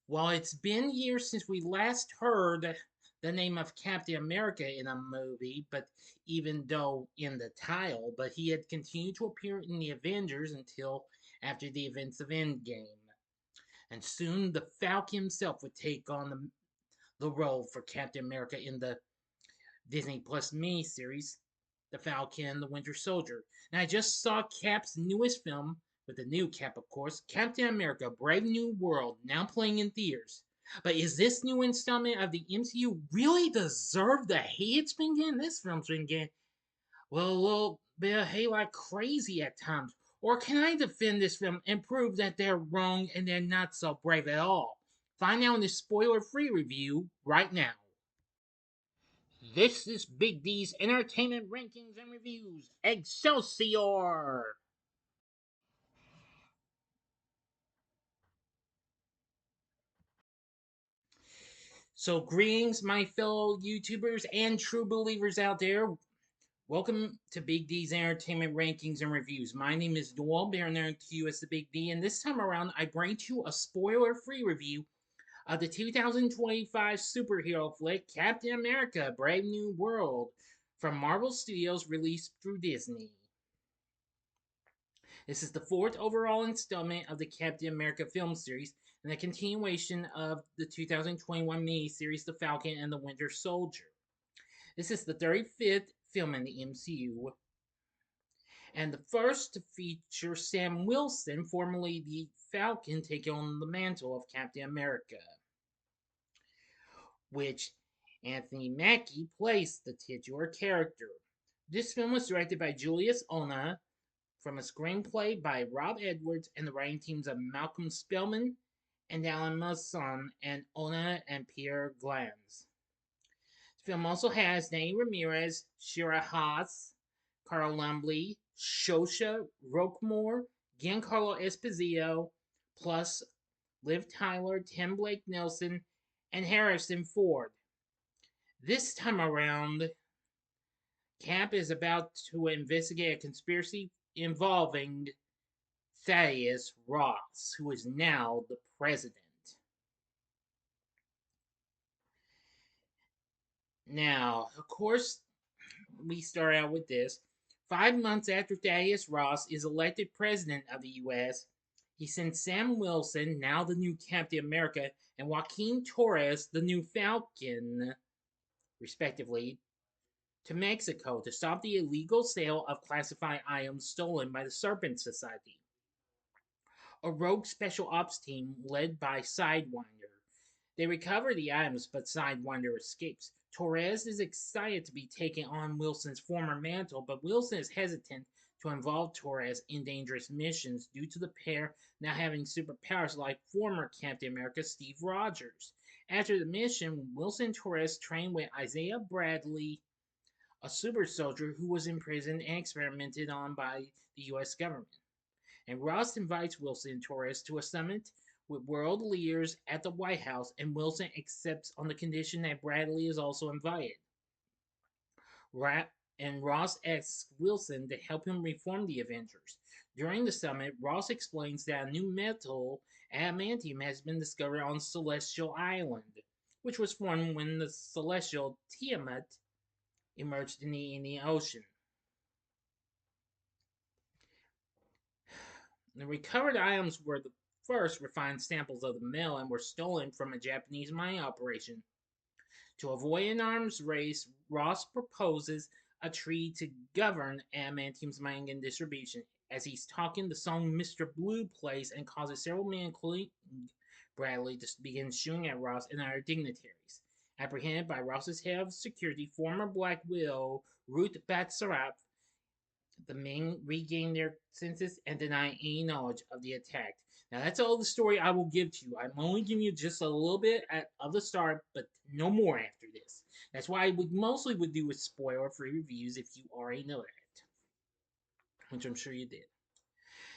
Well, it's been years since we last heard the name of Captain America in a movie, but even though in the title, but he had continued to appear in the Avengers until after the events of Endgame. And soon the Falcon himself would take on the role for Captain America in the Disney Plus miniseries, The Falcon and the Winter Soldier. And I just saw Cap's newest film, with the new Cap, of course, Captain America Brave New World, now playing in theaters. But is this new installment of the MCU really deserve the hate it's been getting? This film's been getting, well, a little bit of hate like crazy at times. Or can I defend this film and prove that they're wrong and they're not so brave at all? Find out in this spoiler free review right now. This is Big D's Entertainment Rankings and Reviews. Excelsior! So, greetings, my fellow YouTubers and true believers out there. Welcome to Big D's Entertainment Rankings and Reviews. My name is Noel, better known to you as the Big D, and this time around, I bring to you a spoiler free review of the 2025 superhero flick Captain America Brave New World from Marvel Studios, released through Disney. This is the fourth overall installment of the Captain America film series and a continuation of the 2021 miniseries The Falcon and the Winter Soldier. This is the 35th film in the MCU and the first to feature Sam Wilson, formerly the Falcon, taking on the mantle of Captain America, which Anthony Mackie plays the titular character. This film was directed by Julius Ona, from a screenplay by Rob Edwards and the writing teams of Malcolm Spellman and Alan Musson and Ona and Pierre Glans. The film also has Danny Ramirez, Shira Haas, Carl Lumbly, Xosha Roquemore, Giancarlo Esposito, plus Liv Tyler, Tim Blake Nelson, and Harrison Ford. This time around, Cap is about to investigate a conspiracy involving Thaddeus Ross, who is now the president. Now, of course, we start out with this. 5 months after Thaddeus Ross is elected president of the U.S., he sends Sam Wilson, now the new Captain America, and Joaquin Torres, the new Falcon, respectively, to Mexico to stop the illegal sale of classified items stolen by the Serpent Society, a rogue special ops team led by Sidewinder. They recover the items, but Sidewinder escapes. Torres is excited to be taking on Wilson's former mantle, but Wilson is hesitant to involve Torres in dangerous missions due to the pair now having superpowers like former Captain America Steve Rogers. After the mission, Wilson and Torres train with Isaiah Bradley, a super soldier who was imprisoned and experimented on by the US government. And Ross invites Wilson and Torres to a summit with world leaders at the White House, and Wilson accepts on the condition that Bradley is also invited. And Ross asks Wilson to help him reform the Avengers. During the summit, Ross explains that a new metal, adamantium, has been discovered on Celestial Island, which was formed when the celestial Tiamat emerged in the Indian Ocean. The recovered items were the first refined samples of the metal and were stolen from a Japanese mining operation. To avoid an arms race, Ross proposes a treaty to govern adamantium's mining and distribution. As he's talking, the song Mr. Blue plays and causes several men, including Bradley, to begin shooting at Ross and other dignitaries. Apprehended by Ross's head of security, former Black Widow Ruth Batsarat, the men regain their senses and deny any knowledge of the attack. Now, that's all the story I will give to you. I'm only giving you just a little bit of the start, but no more after this. That's why I mostly would do with spoiler-free reviews if you already know that, which I'm sure you did.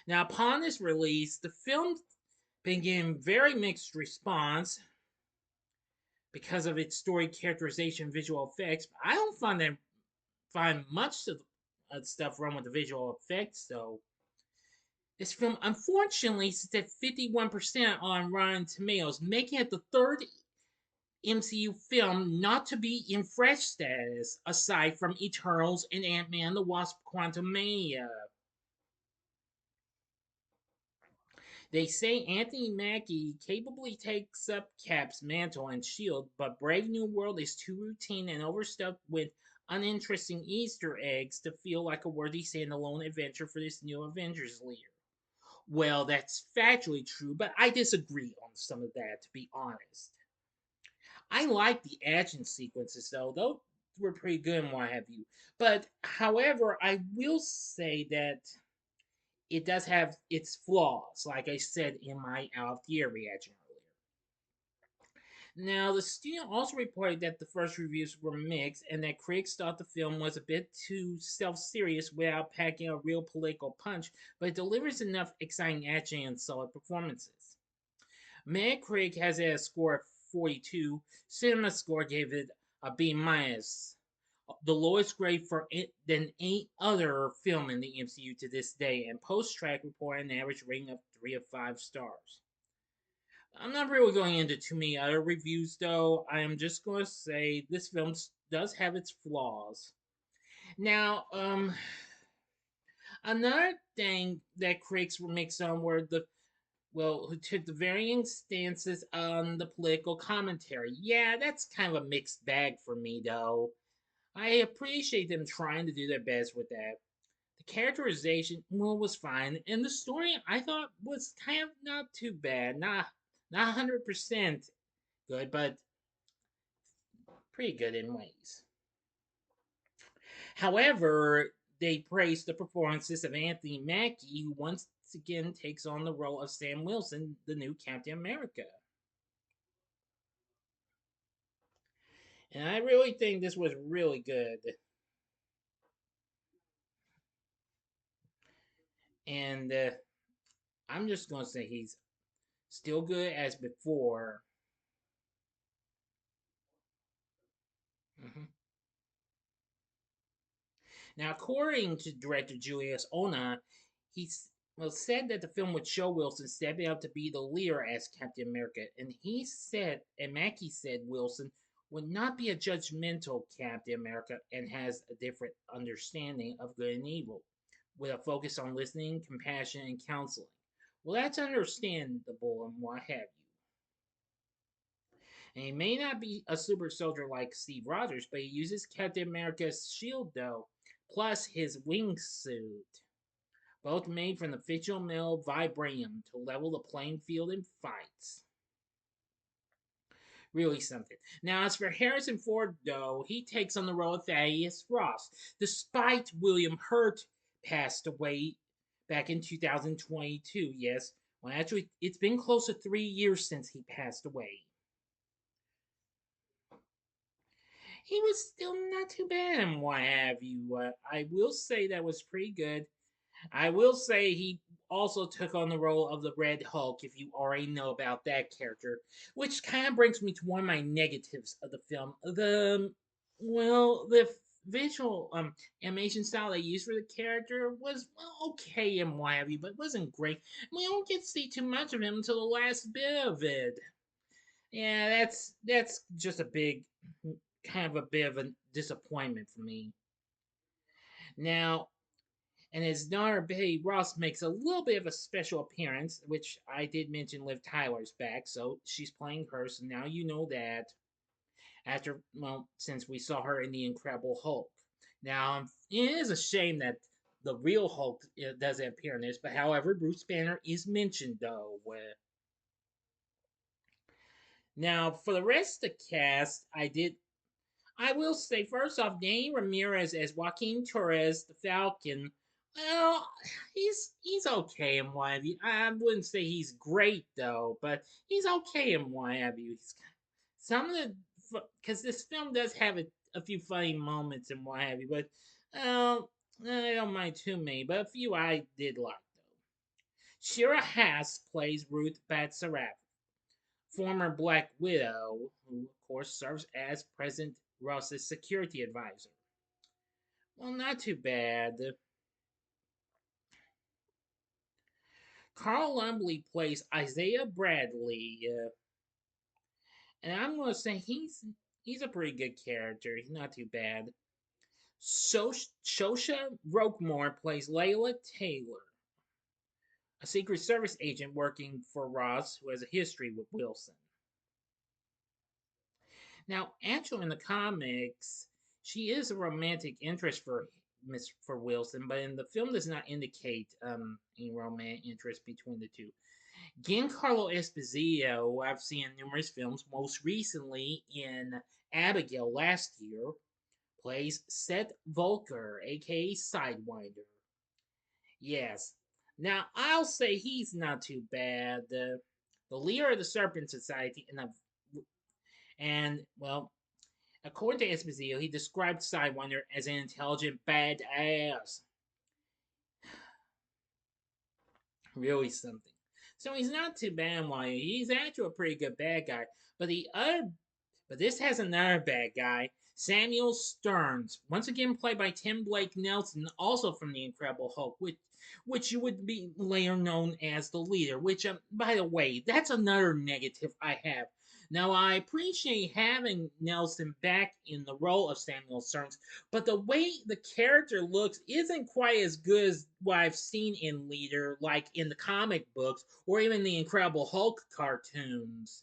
Now, upon its release, the film been getting very mixed response because of its story, characterization, visual effects. But I don't find much of stuff wrong with the visual effects, though. This film unfortunately sits at 51% on Rotten Tomatoes, making it the third MCU film not to be in fresh status, aside from Eternals and Ant-Man the Wasp Quantumania. They say Anthony Mackie capably takes up Cap's mantle and shield, but Brave New World is too routine and overstuffed with uninteresting Easter eggs to feel like a worthy standalone adventure for this new Avengers leader. Well, that's factually true, but I disagree on some of that, to be honest. I like the action sequences, though. Those were pretty good and what have you. But, however, I will say that it does have its flaws, like I said in my out of the year reaction earlier. Now, the studio also reported that the first reviews were mixed and that critics thought the film was a bit too self serious without packing a real political punch, but it delivers enough exciting action and solid performances. Metacritic has it a score of 42. Cinema Score gave it a B minus, the lowest grade for it than any other film in the MCU to this day, and Post Track reported an average rating of 3 of 5 stars. I'm not really going into too many other reviews though. I am just going to say this film does have its flaws. Now, another thing that critics were mixed on were who took the varying stances on the political commentary. Yeah, that's kind of a mixed bag for me though. I appreciate them trying to do their best with that. The characterization, well, was fine, and the story I thought was kind of not too bad. Not 100% good, but pretty good in ways. However, they praised the performances of Anthony Mackie, who once again takes on the role of Sam Wilson, the new Captain America. And I really think this was really good. And I'm just going to say he's still good as before. Mhm. Now, according to director Julius Ona, he said that the film would show Wilson stepping up to be the leader as Captain America, and Mackie said Wilson would not be a judgmental Captain America and has a different understanding of good and evil, with a focus on listening, compassion, and counseling. Well, that's understandable and what have you. And he may not be a super soldier like Steve Rogers, but he uses Captain America's shield though, plus his wingsuit, both made from the fictional metal vibranium to level the playing field in fights. Really something. Now, as for Harrison Ford, though, he takes on the role of Thaddeus Ross, despite William Hurt passed away back in 2022. Yes, well, actually, it's been close to 3 years since he passed away. He was still not too bad and what have you. I will say that was pretty good. I will say he also took on the role of the Red Hulk, if you already know about that character, which kind of brings me to one of my negatives of the film. The visual animation style they used for the character was okay and what have you, but it wasn't great. We don't get to see too much of him until the last bit of it. Yeah, that's just a big kind of a bit of a disappointment for me. Now, and his daughter Betty Ross makes a little bit of a special appearance, which I did mention Liv Tyler's back, so she's playing her, so now you know that. Since we saw her in The Incredible Hulk. Now, it is a shame that the real Hulk doesn't appear in this, but however, Bruce Banner is mentioned though. Now, for the rest of the cast, I will say first off, Danny Ramirez as Joaquin Torres, the Falcon. Well, he's okay in what have you. I wouldn't say he's great though, but he's okay in what have you. Some of the because this film does have a few funny moments and what have you, but uh, I don't mind too many. But a few I did like though. Shira Haas plays Ruth Batsaraf, former Black Widow, who of course serves as President Ross's security advisor. Well, not too bad. Carl Lumbly plays Isaiah Bradley, and I'm gonna say he's a pretty good character. He's not too bad. Shosha Roquemore plays Layla Taylor, a Secret Service agent working for Ross who has a history with Wilson. Now, actually, in the comics, she is a romantic interest for Wilson, but in the film does not indicate any romantic interest between the two. Giancarlo Esposito, who I've seen in numerous films, most recently in Abigail last year, plays Seth Volker, aka Sidewinder. Yes. Now, I'll say he's not too bad. The leader of the Serpent Society, and well, according to Esposito, he described Sidewinder as an intelligent badass. Really something. So he's not too bad, while he's actually a pretty good bad guy. But this has another bad guy, Samuel Stearns, once again played by Tim Blake Nelson, also from The Incredible Hulk, which would be later known as the leader. Which, by the way, that's another negative I have. Now, I appreciate having Nelson back in the role of Samuel Stearns, but the way the character looks isn't quite as good as what I've seen in Leader, like in the comic books or even the Incredible Hulk cartoons.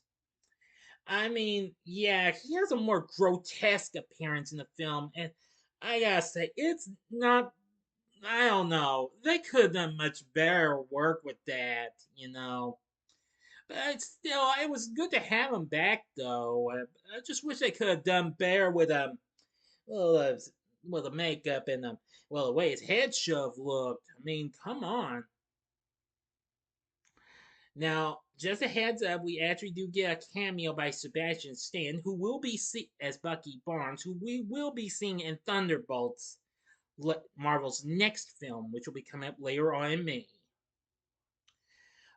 I mean, yeah, he has a more grotesque appearance in the film, and I gotta say, it's not. I don't know. They could have done much better work with that, you know. But still, it was good to have him back, though. I just wish they could have done better well, with the makeup and well, the way his head shove looked. I mean, come on. Now, just a heads up, we actually do get a cameo by Sebastian Stan, who will be as Bucky Barnes, who we will be seeing in Thunderbolts, Marvel's next film, which will be coming up later on in May.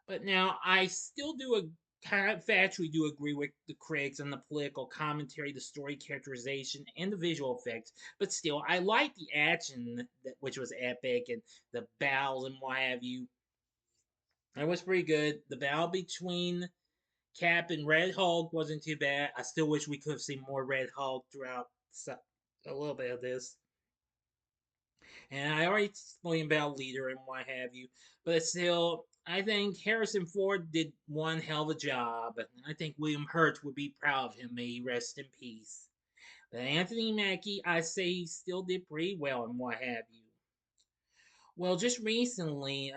But now, I still do kind of factually do agree with the critics on the political commentary, the story characterization, and the visual effects. But still, I like the action, which was epic, and the battles and what have you. It was pretty good. The battle between Cap and Red Hulk wasn't too bad. I still wish we could have seen more Red Hulk throughout a little bit of this. And I already explained about Leader and what have you, but still, I think Harrison Ford did one hell of a job, and I think William Hurt would be proud of him. May he rest in peace. But Anthony Mackie, I say he still did pretty well and what have you. Well, just recently,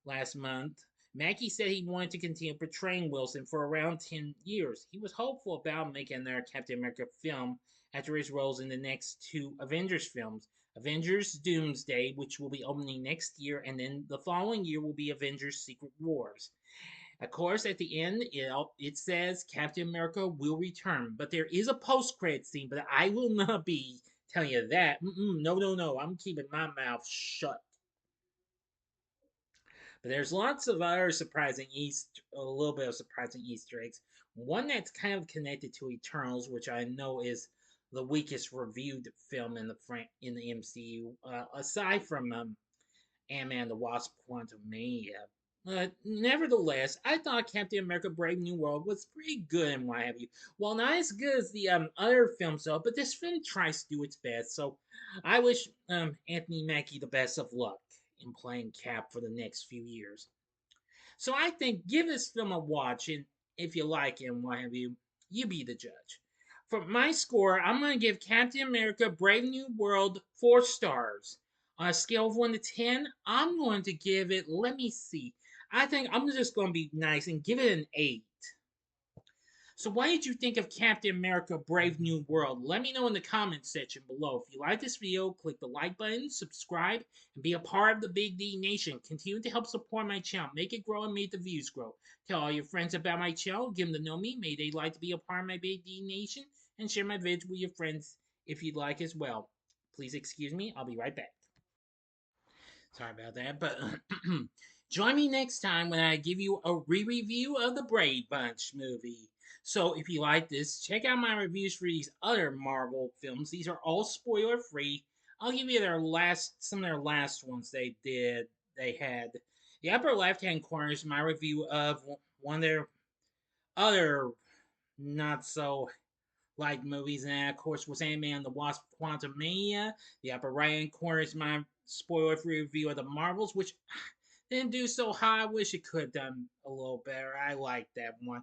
last month, Mackie said he wanted to continue portraying Wilson for around 10 years. He was hopeful about making another Captain America film after his roles in the next two Avengers films. Avengers Doomsday, which will be opening next year, and then the following year will be Avengers Secret Wars. Of course, at the end, it says Captain America will return, but there is a post-credit scene, but I will not be telling you that. No, no, no. I'm keeping my mouth shut. But there's lots of other a little bit of surprising Easter eggs. One that's kind of connected to Eternals, which I know is the weakest reviewed film in the MCU, aside from Ant-Man the Wasp: Quantumania. Nevertheless, I thought Captain America: Brave New World was pretty good and what have you. Well, not as good as the other films, though, but this film tries to do its best. So I wish Anthony Mackie the best of luck in playing Cap for the next few years. So I think give this film a watch, and if you like it and what have you, you be the judge. For my score, I'm going to give Captain America: Brave New World 4 stars. On a scale of 1 to 10, I'm going to give it, let me see. I think I'm just going to be nice and give it an 8. So what did you think of Captain America: Brave New World? Let me know in the comments section below. If you like this video, click the like button, subscribe, and be a part of the Big D Nation. Continue to help support my channel. Make it grow and make the views grow. Tell all your friends about my channel. Give them to know me. May they like to be a part of my Big D Nation. And share my vids with your friends if you'd like as well. Please excuse me. I'll be right back. Sorry about that, but join me next time when I give you a re-review of the Brady Bunch movie. So if you like this, check out my reviews for these other Marvel films. These are all spoiler free. I'll give you some of their last ones they had. The upper left-hand corner is my review of one of their other not so like movies, and that, of course, was Ant-Man and the Wasp: Quantumania. The upper right-hand corner is my spoiler-free review of the Marvels, which didn't do so high. I wish it could have done a little better. I like that one.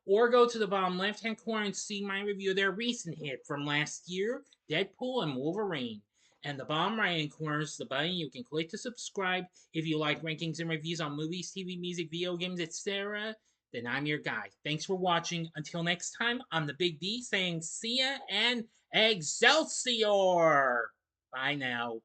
Or go to the bottom left-hand corner and see my review of their recent hit from last year, Deadpool and Wolverine. And the bottom right-hand corner is the button you can click to subscribe if you like rankings and reviews on movies, TV, music, video games, etc. Then I'm your guy. Thanks for watching. Until next time, I'm the Big D saying see ya and Excelsior! Bye now.